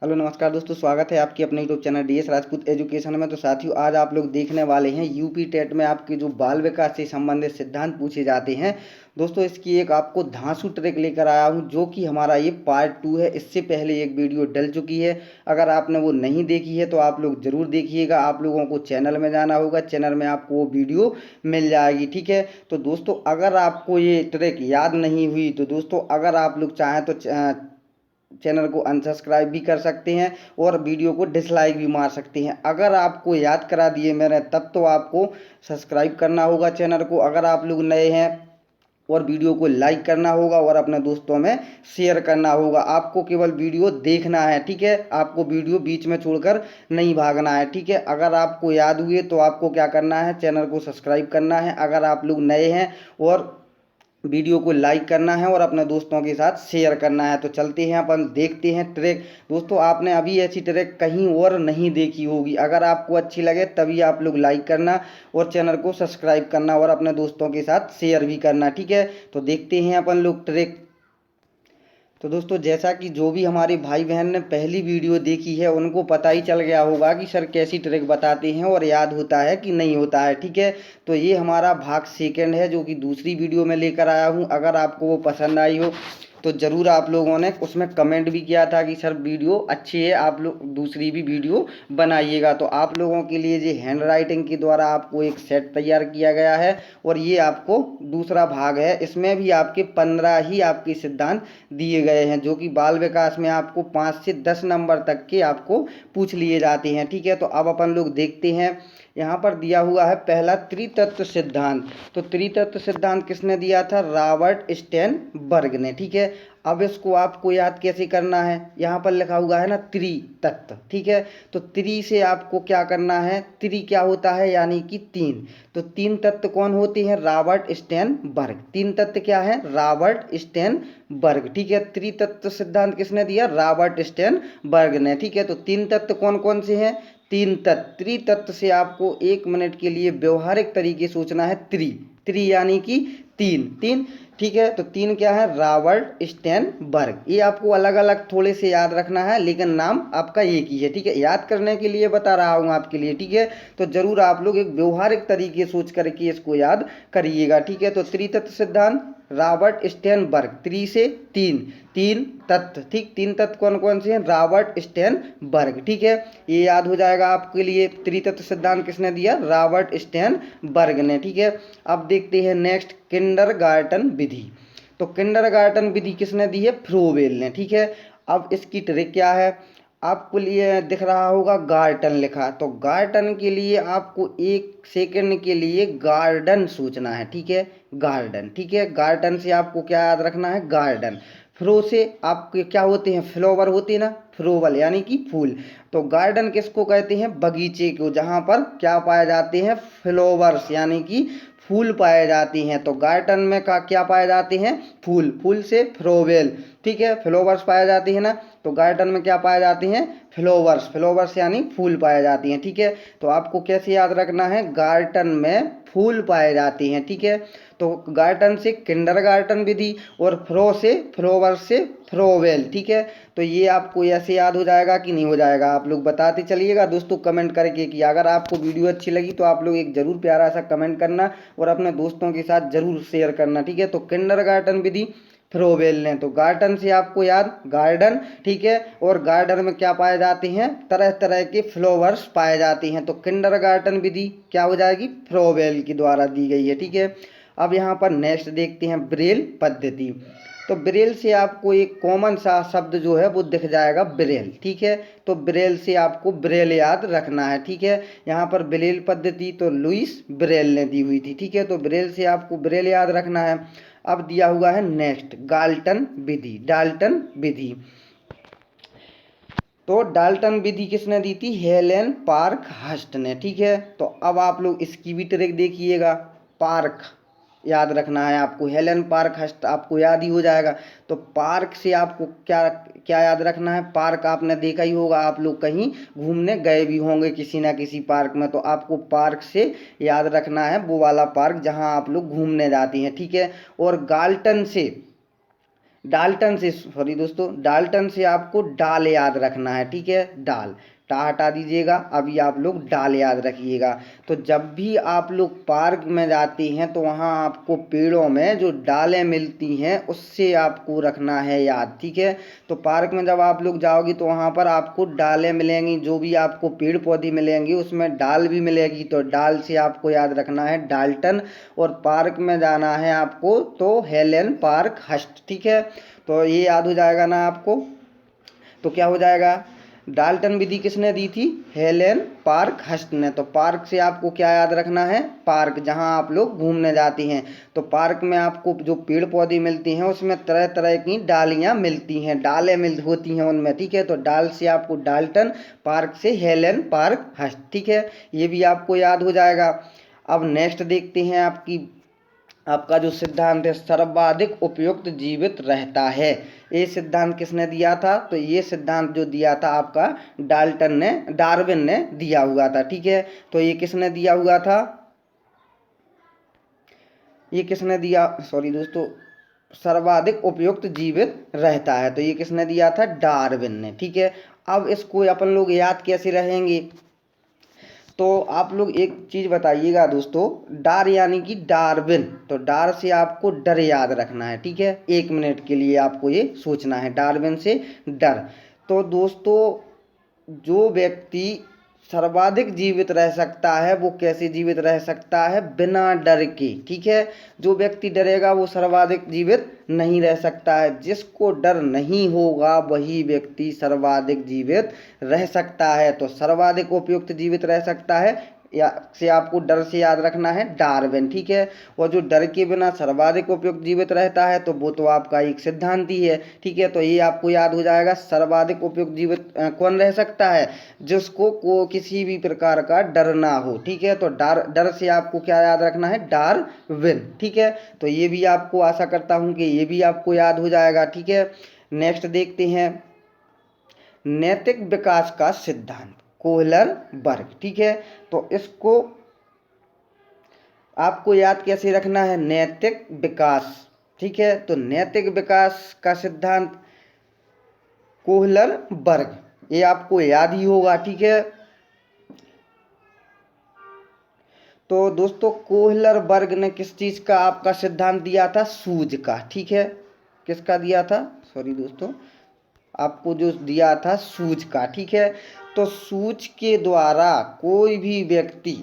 Hello नमस्कार दोस्तों, स्वागत है आपके अपने YouTube channel DS Rajput education में। तो साथियों, आज आप लोग देखने वाले हैं यूपी टेट में आपके जो बाल विकास से संबंधित सिद्धांत पूछे जाते हैं। दोस्तों, इसकी एक आपको धांसू ट्रिक लेकर आया हूं, जो कि हमारा ये पार्ट 2 है। इससे पहले एक वीडियो डल चुकी है, अगर आपने वो नहीं देखी है तो आप लोग ज़रूर देखिएगा। आप लोगों को चैनल में जाना होगा, चैनल में आपको वो वीडियो मिल जाएगी, ठीक है। तो दोस्तों, अगर आपको ये ट्रिक याद नहीं हुई तो दोस्तों, अगर आप लोग चाहें तो चैनल को अनसब्सक्राइब भी कर सकते हैं और वीडियो को डिसलाइक भी मार सकते हैं। अगर आपको याद करा दिए मैंने, तब तो आपको सब्सक्राइब करना होगा चैनल को, अगर आप लोग नए हैं, और वीडियो को लाइक करना होगा और अपने दोस्तों में शेयर करना होगा। आपको केवल वीडियो देखना है, ठीक है। आपको वीडियो बीच में छोड़कर नहीं भागना है, ठीक है। अगर आपको याद हुए तो आपको क्या करना है, चैनल को सब्सक्राइब करना है अगर आप लोग नए हैं, और वीडियो को लाइक करना है और अपने दोस्तों के साथ शेयर करना है। तो चलते हैं, अपन देखते हैं ट्रिक। दोस्तों, आपने अभी ऐसी ट्रिक कहीं और नहीं देखी होगी। अगर आपको अच्छी लगे तभी आप लोग लाइक करना और चैनल को सब्सक्राइब करना और अपने दोस्तों के साथ शेयर भी करना, ठीक है। तो देखते हैं अपन लोग ट्रिक। तो दोस्तों, जैसा कि जो भी हमारे भाई बहन ने पहली वीडियो देखी है उनको पता ही चल गया होगा कि सर कैसी ट्रिक बताते हैं और याद होता है कि नहीं होता है, ठीक है। तो ये हमारा भाग सेकंड है, जो कि दूसरी वीडियो में लेकर आया हूँ। अगर आपको वो पसंद आई हो तो ज़रूर आप लोगों ने उसमें कमेंट भी किया था कि सर वीडियो अच्छी है, आप लोग दूसरी भी वीडियो बनाइएगा। तो आप लोगों के लिए ये हैंड राइटिंग के द्वारा आपको एक सेट तैयार किया गया है और ये आपको दूसरा भाग है। इसमें भी आपके 15 ही आपके सिद्धांत दिए गए हैं, जो कि बाल विकास में आपको 5 से 10 नंबर तक के आपको पूछ लिए जाते हैं, ठीक है। तो अब अपन लोग देखते हैं, यहाँ पर दिया हुआ है पहला त्रितत्व सिद्धांत। तो त्रितत्व सिद्धांत किसने दिया था? रॉबर्ट स्टेनबर्ग ने, ठीक है। अब इसको आपको याद कैसे करना है, यहाँ पर लिखा हुआ है ना त्रितत्व, ठीक है। तो त्रि से आपको क्या करना है, त्रि क्या होता है यानी कि तीन। तो तीन तत्व कौन होते हैं? Robert Steinberg. तीन तत्व क्या है? रॉबर्ट स्टेनबर्ग, ठीक है। त्रितत्व सिद्धांत किसने दिया? रॉबर्ट स्टेनबर्ग ने, ठीक है। तो तीन तत्व कौन कौन से हैं? तीन तत्व। त्रितत्व से आपको 1 मिनट के लिए व्यवहारिक तरीके सोचना है। त्रि त्रि यानी कि तीन तीन, ठीक है। तो तीन क्या है? Robert Steinberg. ये आपको अलग अलग थोड़े से याद रखना है, लेकिन नाम आपका एक ही है, ठीक है। याद करने के लिए बता रहा हूँ आपके लिए, ठीक है। तो जरूर आप लोग एक व्यवहारिक तरीके सोच करके इसको याद करिएगा, ठीक है। तो त्रितत्व सिद्धांत रॉबर्ट स्टेनबर्ग, त्रि से तीन, तीन तत्व, ठीक। तीन तत्व कौन कौन से हैं? रॉबर्ट स्टेनबर्ग, ठीक है। ये याद हो जाएगा आपके लिए। त्रितत्व सिद्धांत किसने दिया? रॉबर्ट स्टेनबर्ग ने, ठीक है। अब देखते हैं नेक्स्ट, किंडरगार्टन विधि। तो किंडरगार्टन विधि किसने दी है? फ्रोबेल ने, ठीक है। अब इसकी ट्रिक क्या है? आपको लिए दिख रहा होगा गार्टन लिखा, तो गार्टन के लिए आपको 1 सेकंड के लिए गार्डन सोचना है, ठीक है। गार्डन, ठीक है। गार्डन से आपको क्या याद रखना है? गार्डन। फ्रो से आपके क्या होते हैं? फ्लावर होते हैं ना, फ्लोवल यानी कि फूल। तो गार्डन किसको कहते हैं? बगीचे को, जहाँ पर क्या पाए जाते हैं? फ्लावर्स यानी कि फूल पाए जाते हैं। तो गार्डन में का क्या पाए जाते हैं? फूल। फूल से फ्लोवेल, ठीक है। फ्लावर्स पाए जाते हैं ना, तो गार्डन में क्या पाए जाते हैं? फ्लावर्स। फ्लावर्स यानी फूल पाए जाते हैं, ठीक है। तो आपको कैसे याद रखना है? गार्डन में फूल पाए जाते हैं, ठीक है। तो गार्डन से किंडरगार्टन विधि और फ्रो से फ्लावर से फ्रोवेल, ठीक है। तो ये आपको ऐसे याद हो जाएगा कि नहीं हो जाएगा, आप लोग बताते चलिएगा दोस्तों कमेंट करके। कि अगर आपको वीडियो अच्छी लगी तो आप लोग एक जरूर प्यारा सा कमेंट करना और अपने दोस्तों के साथ जरूर शेयर करना, ठीक है। तो किंडरगार्टन विधि फ्रोवेल ने, तो गार्डन से आपको याद गार्डन, ठीक है। और गार्डन में क्या पाए जाते हैं? तरह तरह के फ्लावर्स पाए जाते हैं। तो किंडरगार्टन विधि क्या हो जाएगी? फ्रोवेल के द्वारा दी गई है, ठीक है। अब यहाँ पर नेक्स्ट देखते हैं, ब्रेल पद्धति। तो ब्रेल से आपको एक कॉमन सा शब्द जो है वो दिख जाएगा, ब्रेल, ठीक है। तो ब्रेल से आपको ब्रेल याद रखना है, ठीक है। यहाँ पर ब्रेल पद्धति तो लुइस ब्रेल ने दी हुई थी, ठीक है। तो ब्रेल से आपको ब्रेल याद रखना है। अब दिया हुआ है नेक्स्ट, गाल्टन विधि। डाल्टन विधि, तो डाल्टन विधि किसने दी थी? हेलेन पार्क हस्ट ने, ठीक है। तो अब आप लोग इसकी भी ट्रिक देखिएगा। पार्क याद रखना है आपको, हेलेन पार्क हस्ट आपको याद ही हो जाएगा। तो पार्क से आपको क्या क्या याद रखना है? पार्क आपने देखा ही होगा, आप लोग कहीं घूमने गए भी होंगे किसी ना किसी पार्क में, तो आपको पार्क से याद रखना है वो वाला पार्क जहां आप लोग घूमने जाते हैं, ठीक है। और गाल्टन से डाल्टन से, सॉरी दोस्तों, डाल्टन से आपको डाल याद रखना है, ठीक है, डाल, टा हटा दीजिएगा, अभी आप लोग डाल याद रखिएगा। तो जब भी आप लोग पार्क में जाते हैं तो वहाँ आपको पेड़ों में जो डालें मिलती हैं उससे आपको रखना है याद, ठीक है। तो पार्क में जब आप लोग जाओगे तो वहाँ पर आपको डालें मिलेंगी, जो भी आपको पेड़ पौधे मिलेंगे उसमें डाल भी मिलेगी, तो डाल से आपको याद रखना है डाल्टन। और पार्क में जाना है आपको तो हेलेन पार्क हस्ट, ठीक है। तो ये याद हो जाएगा ना आपको। तो क्या हो जाएगा, डाल्टन विधि किसने दी थी, हेलेन पार्क हस्ट ने। तो पार्क से आपको क्या याद रखना है, पार्क, जहां आप लोग घूमने जाते हैं। तो पार्क में आपको जो पेड़ पौधे मिलती हैं उसमें तरह तरह की डालियां मिलती हैं, डालें मिल होती हैं उनमें, ठीक है। तो डाल से आपको डाल्टन, पार्क से हेलेन पार्क हस्ट, ठीक है, ये भी आपको याद हो जाएगा। अब नेक्स्ट देखते हैं आपका जो सिद्धांत है, सर्वाधिक उपयुक्त जीवित रहता है। ये सिद्धांत किसने दिया था, तो ये सिद्धांत जो दिया था आपका डार्विन ने दिया हुआ था, ठीक है। तो ये किसने दिया हुआ था, ये किसने दिया, सॉरी दोस्तों, सर्वाधिक उपयुक्त जीवित रहता है, तो ये किसने दिया था, डार्विन ने, ठीक है। अब इसको अपन लोग याद कैसे रहेंगे, तो आप लोग एक चीज़ बताइएगा दोस्तों, डार यानी कि डार्विन, तो डार से आपको डर याद रखना है, ठीक है। 1 मिनट के लिए आपको ये सोचना है, डार्विन से डर। तो दोस्तों जो व्यक्ति सर्वाधिक जीवित रह सकता है वो कैसे जीवित रह सकता है, बिना डर के, ठीक है। जो व्यक्ति डरेगा वो सर्वाधिक जीवित नहीं रह सकता है, जिसको डर नहीं होगा वही व्यक्ति सर्वाधिक जीवित रह सकता है। तो सर्वाधिक उपयुक्त जीवित रह सकता है या से आपको डर से याद रखना है डार्विन, ठीक है। और जो डर के बिना सर्वाधिक उपयुक्त जीवित रहता है तो वो तो आपका एक सिद्धांत ही है, ठीक है। तो ये आपको याद हो जाएगा, सर्वाधिक उपयुक्त जीवित कौन रह सकता है, जिसको को किसी भी प्रकार का डर ना हो, ठीक है। तो डर से आपको क्या याद रखना है, डार्विन, ठीक है। तो ये भी आपको, आशा करता हूँ कि ये भी आपको याद हो जाएगा, ठीक है। नेक्स्ट देखते हैं नैतिक विकास का सिद्धांत, कोहलर वर्ग, ठीक है। तो इसको आपको याद कैसे रखना है, नैतिक विकास, ठीक है। तो नैतिक विकास का सिद्धांत कोहलर वर्ग, ये आपको याद ही होगा, ठीक है। तो दोस्तों कोहलर वर्ग ने किस चीज का आपका सिद्धांत दिया था, सूझ का, ठीक है। किसका दिया था, सॉरी दोस्तों, आपको जो दिया था सूझ का, ठीक है। तो सूझ के द्वारा कोई भी व्यक्ति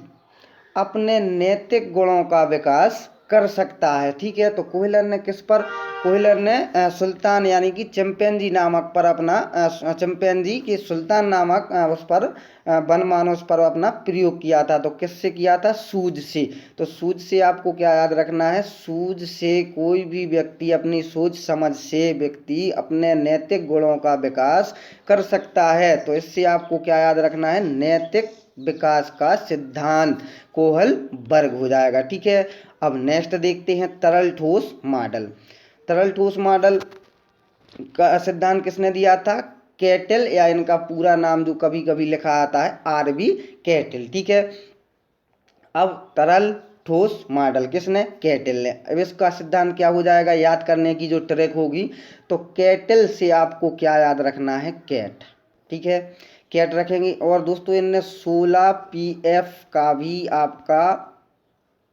अपने नैतिक गुणों का विकास कर सकता है, ठीक है। तो कोहलर ने किस पर, कोहलर ने सुल्तान यानी कि चिंपैंजी नामक पर अपना चिंपैंजी के सुल्तान नामक उस पर वनमानुष पर अपना प्रयोग किया था। तो किससे किया था, सूझ से। तो सूझ से आपको क्या याद रखना है, सूझ से कोई भी व्यक्ति अपनी सोच समझ से व्यक्ति अपने नैतिक गुणों का विकास कर सकता है। तो इससे आपको क्या याद रखना है, नैतिक विकास का सिद्धांत कोहल वर्ग हो जाएगा, ठीक है। अब नेक्स्ट देखते हैं तरल ठोस मॉडल। तरल ठोस मॉडल का सिद्धांत किसने दिया था, कैटल, या इनका पूरा नाम जो कभी कभी लिखा आता है आरबी कैटल, ठीक है। अब तरल ठोस मॉडल किसने, कैटल ने। अब इसका सिद्धांत क्या हो जाएगा, याद करने की जो ट्रिक होगी, तो कैटल से आपको क्या याद रखना है, कैट, ठीक है, कैट रखेंगे। और दोस्तों इनने 16 PF का भी आपका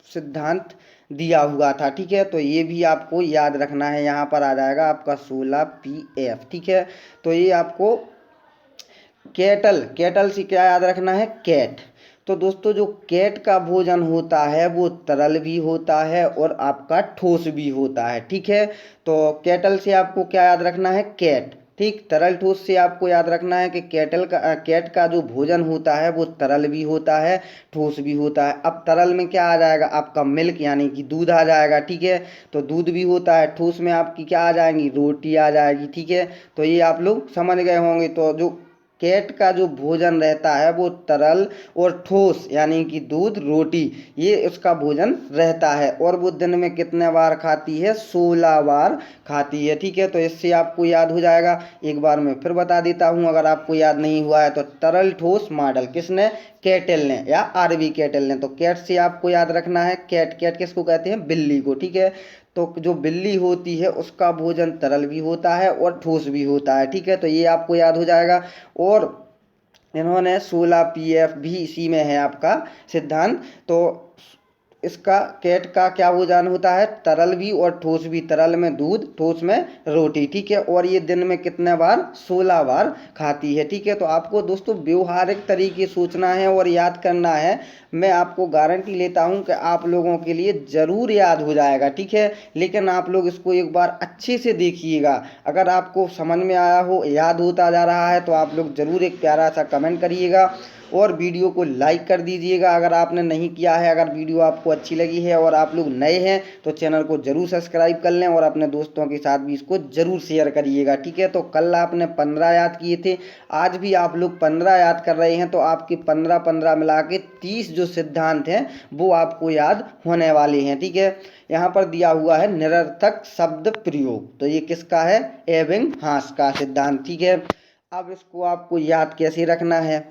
सिद्धांत दिया हुआ था, ठीक है। तो ये भी आपको याद रखना है, यहाँ पर आ जाएगा आपका 16 PF, ठीक है। तो ये आपको कैटल से क्या याद रखना है, कैट। तो दोस्तों जो कैट का भोजन होता है वो तरल भी होता है और आपका ठोस भी होता है, ठीक है। तो कैटल से आपको क्या याद रखना है, कैट, ठीक। तरल ठोस से आपको याद रखना है कि कैट का जो भोजन होता है वो तरल भी होता है, ठोस भी होता है। अब तरल में क्या आ जाएगा, आपका मिल्क यानी कि दूध आ जाएगा, ठीक है। तो दूध भी होता है, ठोस में आपकी क्या आ जाएंगी, रोटी आ जाएगी, ठीक है। तो ये आप लोग समझ गए होंगे। तो जो कैट का जो भोजन रहता है वो तरल और ठोस यानी कि दूध, रोटी, ये उसका भोजन रहता है। और वो दिन में कितने बार खाती है, 16 बार खाती है, ठीक है। तो इससे आपको याद हो जाएगा। एक बार मैं फिर बता देता हूँ अगर आपको याद नहीं हुआ है। तो तरल ठोस मॉडल किसने, कैटल ने या आरबी कैटल ने। तो कैट से आपको याद रखना है, कैट, कैट किसको कहते हैं, बिल्ली को, ठीक है। तो जो बिल्ली होती है उसका भोजन तरल भी होता है और ठोस भी होता है। ठीक है, तो ये आपको याद हो जाएगा। और इन्होंने 16 PF भी इसी में है आपका सिद्धांत। तो इसका कैट का क्या भोजन होता है, तरल भी और ठोस भी। तरल में दूध, ठोस में रोटी। ठीक है, और ये दिन में कितने बार, 16 बार खाती है। ठीक है, तो आपको दोस्तों व्यवहारिक तरीके सोचना है और याद करना है। मैं आपको गारंटी लेता हूं कि आप लोगों के लिए ज़रूर याद हो जाएगा। ठीक है, लेकिन आप लोग इसको एक बार अच्छे से देखिएगा। अगर आपको समझ में आया हो, याद होता जा रहा है, तो आप लोग ज़रूर एक प्यारा सा कमेंट करिएगा और वीडियो को लाइक कर दीजिएगा अगर आपने नहीं किया है। अगर वीडियो आपको अच्छी लगी है और आप लोग नए हैं तो चैनल को ज़रूर सब्सक्राइब कर लें और अपने दोस्तों के साथ भी इसको ज़रूर शेयर करिएगा। ठीक है, तो कल आपने 15 याद किए थे, आज भी आप लोग 15 याद कर रहे हैं, तो आपके 15-15 मिला के 30 जो सिद्धांत हैं वो आपको याद होने वाले हैं। ठीक है, यहाँ पर दिया हुआ है निरर्थक शब्द प्रयोग, तो ये किसका है, एबिंगहास का सिद्धांत। ठीक है, अब इसको आपको याद कैसे रखना है,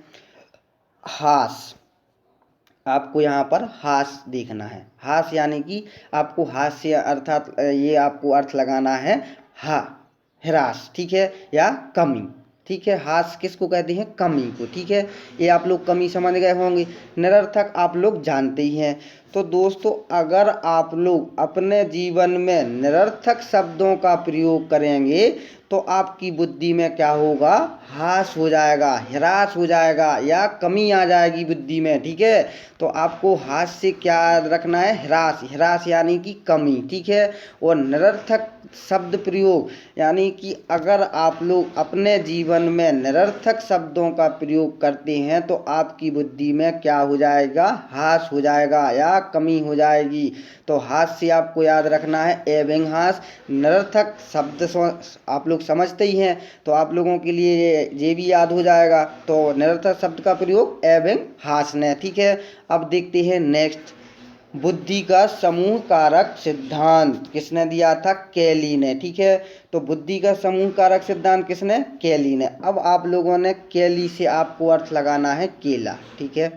हास, आपको यहाँ पर हास देखना है। हास यानी कि आपको हास्य अर्थात ये आपको अर्थ लगाना है हा, ह्रास। ठीक है, या कमी। ठीक है, हास किसको कहते हैं, कमी को। ठीक है, ये आप लोग कमी समझ गए होंगे। निरर्थक आप लोग जानते ही हैं। तो दोस्तों अगर आप लोग अपने जीवन में निरर्थक शब्दों का प्रयोग करेंगे तो आपकी बुद्धि में क्या होगा, ह्रास हो जाएगा, ह्रास हो जाएगा या कमी आ जाएगी बुद्धि में। ठीक है, तो आपको ह्रास से क्या रखना है, ह्रास, ह्रास यानी कि कमी। ठीक है, और निरर्थक शब्द प्रयोग यानी कि अगर आप लोग अपने जीवन में निरर्थक शब्दों का प्रयोग करते हैं तो आपकी बुद्धि में क्या हो जाएगा, ह्रास हो जाएगा या कमी हो जाएगी। तो ह्रास से आपको याद रखना है एबिंगहास। निरर्थक शब्द आप लोग समझते ही हैं, तो आप लोगों के लिए ये भी याद हो जाएगा। तो निरर्थक शब्द का प्रयोग एबिंगहास ने। ठीक है, अब देखते हैं नेक्स्ट, बुद्धि का समूह कारक सिद्धांत किसने दिया था, कैली ने। ठीक है, तो बुद्धि का समूह कारक सिद्धांत किसने, कैली ने। अब आप लोगों ने कैली से आपको अर्थ लगाना है केला। ठीक है,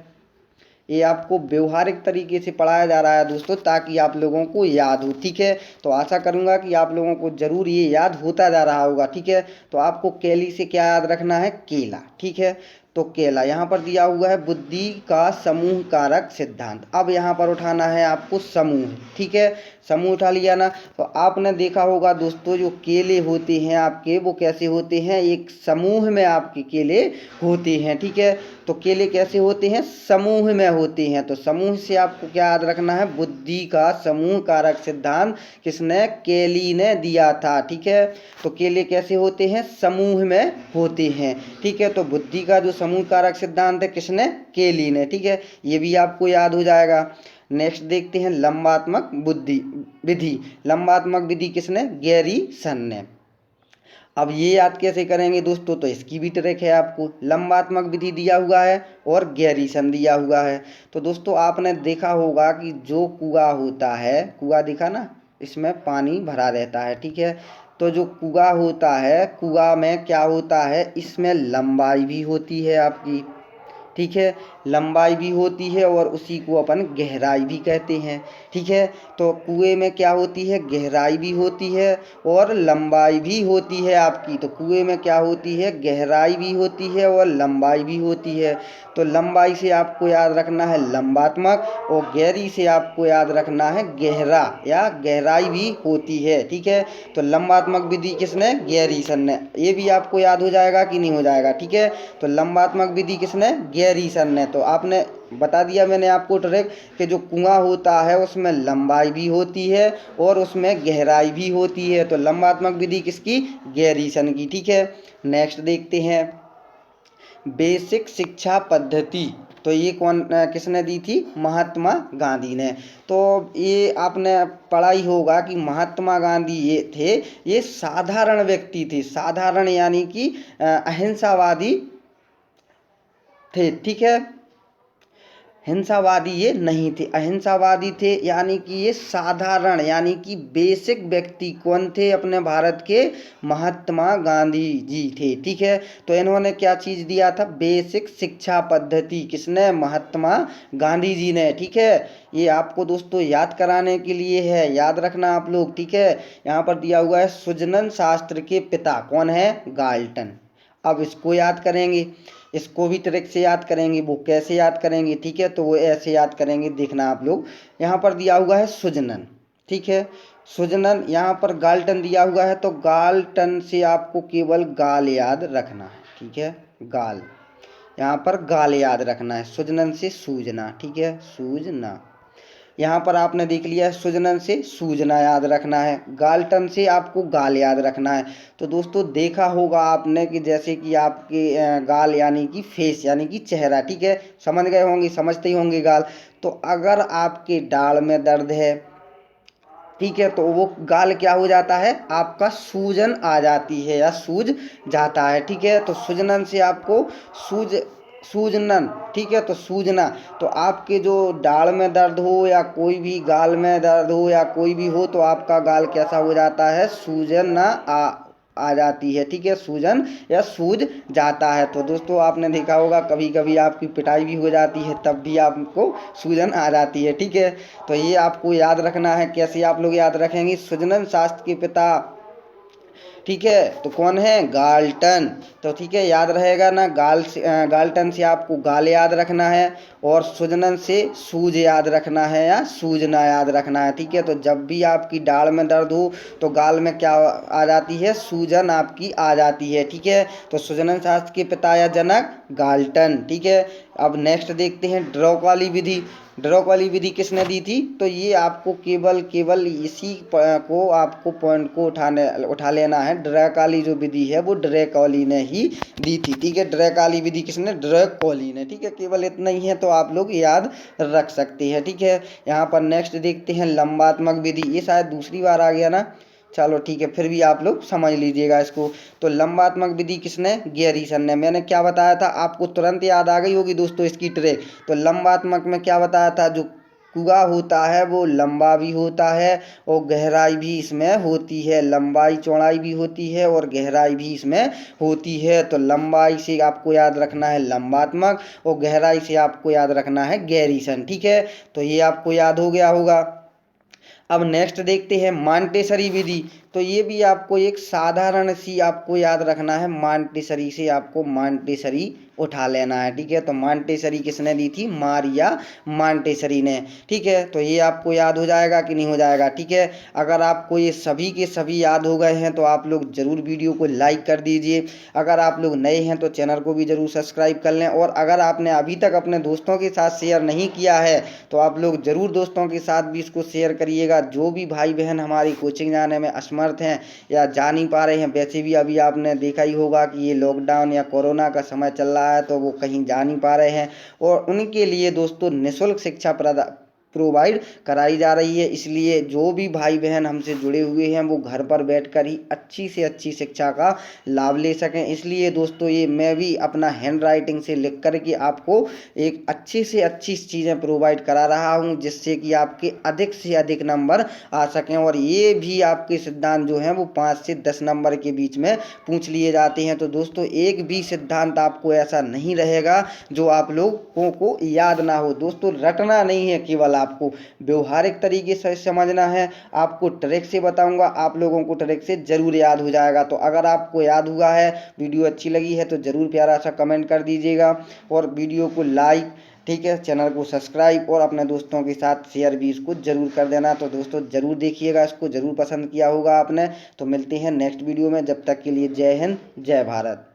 ये आपको व्यवहारिक तरीके से पढ़ाया जा रहा है दोस्तों, ताकि आप लोगों को याद हो। ठीक है, तो आशा करूंगा कि आप लोगों को ज़रूर ये याद होता जा रहा होगा। ठीक है, तो आपको कैली से क्या याद रखना है, केला। ठीक है, तो केला यहाँ पर दिया हुआ है बुद्धि का समूह कारक सिद्धांत। अब यहाँ पर उठाना है आपको समूह। ठीक है, समूह उठा लिया ना। तो आपने देखा होगा दोस्तों जो केले होते हैं आपके वो कैसे होते हैं, एक समूह में आपके केले होते हैं। ठीक है, तो केले कैसे होते हैं, समूह में होते हैं। तो समूह से आपको क्या याद रखना है, बुद्धि का समूह कारक सिद्धांत किसने, केली ने दिया था। ठीक है, तो केले कैसे होते हैं, समूह में होते हैं। ठीक है, तो बुद्धि का जो समूह कारक सिद्धांत है किसने, केली ने। ठीक है, ये भी आपको याद हो जाएगा। नेक्स्ट देखते हैं लंबात्मक बुद्धि विधि। लंबात्मक विधि किसने, गैरीसन ने। अब ये याद कैसे करेंगे दोस्तों, तो इसकी भी ट्रिक है। आपको लंबात्मक विधि दिया हुआ है और गैरीसन दिया हुआ है। तो दोस्तों आपने देखा होगा कि जो कुआं होता है, कुआं दिखा ना, इसमें पानी भरा रहता है। ठीक है, तो जो कुआं होता है, कुआं में क्या होता है, इसमें लंबाई भी होती है आपकी। ठीक है, लंबाई भी होती है और उसी को अपन गहराई भी कहते हैं। ठीक है, तो कुएं में क्या होती है, गहराई भी होती है और लंबाई भी होती है आपकी। तो कुएं में क्या होती है, गहराई भी होती है और लंबाई भी होती है। तो लंबाई से आपको याद रखना है लंबात्मक और गहरी से आपको याद रखना है गहरा या गहराई भी होती है। ठीक है, तो लंबात्मक विधि किसने, गैरीसन ने। ये भी आपको याद हो जाएगा कि नहीं हो जाएगा। ठीक है, तो लंबात्मक विधि किसने, गैरीसन ने। तो आपने बता दिया मैंने आपको ट्रिक कि जो कुआं होता है उसमें लंबाई भी होती है और उसमें गहराई भी होती है। तो लंबात्मक विधि किसकी, गैरीसन की। ठीक है, नेक्स्ट देखते हैं बेसिक शिक्षा पद्धति। तो ये कौन किसने दी थी, महात्मा गांधी ने। तो ये आपने पढ़ा ही होगा कि महात्मा गांधी ये थे, ये साधारण व्यक्ति थे। साधारण यानी कि अहिंसावादी थे। ठीक है, हिंसावादी ये नहीं थे, अहिंसावादी थे, यानी कि ये साधारण यानी कि बेसिक व्यक्ति कौन थे अपने भारत के? महात्मा गांधी जी थे। ठीक है, तो इन्होंने क्या चीज़ दिया था? बेसिक शिक्षा पद्धति। किसने? महात्मा गांधी जी ने। ठीक है, ये आपको दोस्तों याद कराने के लिए है, याद रखना आप लोग। ठीक है, यहाँ पर दिया हुआ है सुजनन शास्त्र के पिता कौन है? गाल्टन। अब इसको याद करेंगे, इसको भी ट्रिक से याद करेंगे। वो कैसे याद करेंगे? ठीक है, तो वो ऐसे याद करेंगे, देखना आप लोग। यहाँ पर दिया हुआ है सुजनन, ठीक है, सुजनन। यहाँ पर गाल्टन दिया हुआ है, तो गाल्टन से आपको केवल गाल याद रखना है। ठीक है, गाल, यहाँ पर गाल याद रखना है। सुजनन से सूजना, ठीक है, सूजना। यहाँ पर आपने देख लिया है, सुजनन से सूजना याद रखना है, गाल्टन से आपको गाल याद रखना है। तो दोस्तों देखा होगा आपने कि जैसे कि आपके गाल यानी कि फेस यानी कि चेहरा। ठीक है, समझ गए होंगे, समझते ही होंगे गाल। तो अगर आपके दाढ़ में दर्द है, ठीक है, तो वो गाल क्या हो जाता है? आपका सूजन आ जाती है या सूज जाता है। ठीक है, तो सूजनन से आपको सूजनन, ठीक है, तो सूजना। तो आपके जो दाढ़ में दर्द हो या कोई भी गाल में दर्द हो या कोई भी हो, तो आपका गाल कैसा हो जाता है? सूजन आ जाती है। ठीक है, सूजन या सूज जाता है। तो दोस्तों आपने देखा होगा कभी कभी आपकी पिटाई भी हो जाती है, तब भी आपको सूजन आ जाती है। ठीक है, तो ये आपको याद रखना है। कैसे आप लोग याद रखेंगे? सुजनन शास्त्र के पिता, ठीक है, तो कौन है? गाल्टन। तो ठीक है, याद रहेगा ना, गाल्टन से आपको गाल याद रखना है और सुजनन से सूज याद रखना है या सूजना याद रखना है। ठीक है, तो जब भी आपकी दाढ़ में दर्द हो तो गाल में क्या आ जाती है? सूजन आपकी आ जाती है। ठीक है, तो सुजनन शास्त्र के पिता या जनक गाल्टन। ठीक है, अब नेक्स्ट देखते हैं ड्रॉक वाली विधि। ड्रॉक वाली विधि किसने दी थी? तो ये आपको केवल इसी को आपको पॉइंट को उठा लेना है। ड्रॉक वाली जो विधि है वो ड्रैक-ओली ने ही दी थी। ठीक है, ड्रैक वाली विधि किसने? ड्रैक-ओली ने। ठीक है, केवल इतना ही है, तो आप लोग याद रख सकते हैं। ठीक है, यहाँ पर नेक्स्ट देखते हैं लंबात्मक विधि। ये शायद दूसरी बार आ गया ना, चलो ठीक है, फिर भी आप लोग समझ लीजिएगा इसको। तो लंबात्मक विधि किसने? गैरीसन ने। मैंने क्या बताया था आपको? तुरंत याद आ गई होगी दोस्तों इसकी ट्रिक। तो लंबात्मक में क्या बताया था? जो कुआ होता है वो लंबा भी होता है और गहराई भी इसमें होती है। लंबाई चौड़ाई भी होती है और गहराई भी इसमें होती है। तो लंबाई से आपको याद रखना है लंबात्मक और गहराई से आपको याद रखना है गैरीसन। ठीक है, तो ये आपको याद हो गया होगा। अब नेक्स्ट देखते हैं मॉन्टेसरी विधि। तो ये भी आपको एक साधारण सी आपको याद रखना है। मॉन्टेसरी से आपको मॉन्टेसरी उठा लेना है। ठीक है, तो मॉन्टेसरी किसने दी थी? मारिया मॉन्टेसरी ने। ठीक है, तो ये आपको याद हो जाएगा कि नहीं हो जाएगा? ठीक है, अगर आपको ये सभी के सभी याद हो गए हैं तो आप लोग ज़रूर वीडियो को लाइक कर दीजिए। अगर आप लोग नए हैं तो चैनल को भी ज़रूर सब्सक्राइब कर लें, और अगर आपने अभी तक अपने दोस्तों के साथ शेयर नहीं किया है तो आप लोग ज़रूर दोस्तों के साथ भी इसको शेयर करिएगा। जो भी भाई बहन हमारी कोचिंग जाने में असमर्थ हैं या जा नहीं पा रहे हैं, वैसे भी अभी आपने देखा ही होगा कि ये लॉकडाउन या कोरोना का समय चल रहा है, तो वो कहीं जा नहीं पा रहे हैं, और उनके लिए दोस्तों निःशुल्क शिक्षा प्रोवाइड कराई जा रही है। इसलिए जो भी भाई बहन हमसे जुड़े हुए हैं वो घर पर बैठकर ही अच्छी से अच्छी शिक्षा का लाभ ले सकें। इसलिए दोस्तों ये मैं भी अपना हैंड राइटिंग से लिख कर के आपको एक अच्छी से अच्छी चीज़ें प्रोवाइड करा रहा हूँ, जिससे कि आपके अधिक से अधिक नंबर आ सकें। और ये भी आपके सिद्धांत जो हैं वो 5 से 10 नंबर के बीच में पूछ लिए जाते हैं। तो दोस्तों एक भी सिद्धांत आपको ऐसा नहीं रहेगा जो आप लोगों को याद ना हो। दोस्तों रटना नहीं है, केवल आपको व्यवहारिक तरीके से समझना है। आपको ट्रिक से बताऊंगा, आप लोगों को ट्रिक से ज़रूर याद हो जाएगा। तो अगर आपको याद हुआ है, वीडियो अच्छी लगी है, तो ज़रूर प्यारा सा कमेंट कर दीजिएगा और वीडियो को लाइक, ठीक है, चैनल को सब्सक्राइब और अपने दोस्तों के साथ शेयर भी इसको ज़रूर कर देना। तो दोस्तों ज़रूर देखिएगा, इसको ज़रूर पसंद किया होगा आपने। तो मिलते हैं नेक्स्ट वीडियो में, जब तक के लिए जय हिंद, जय भारत।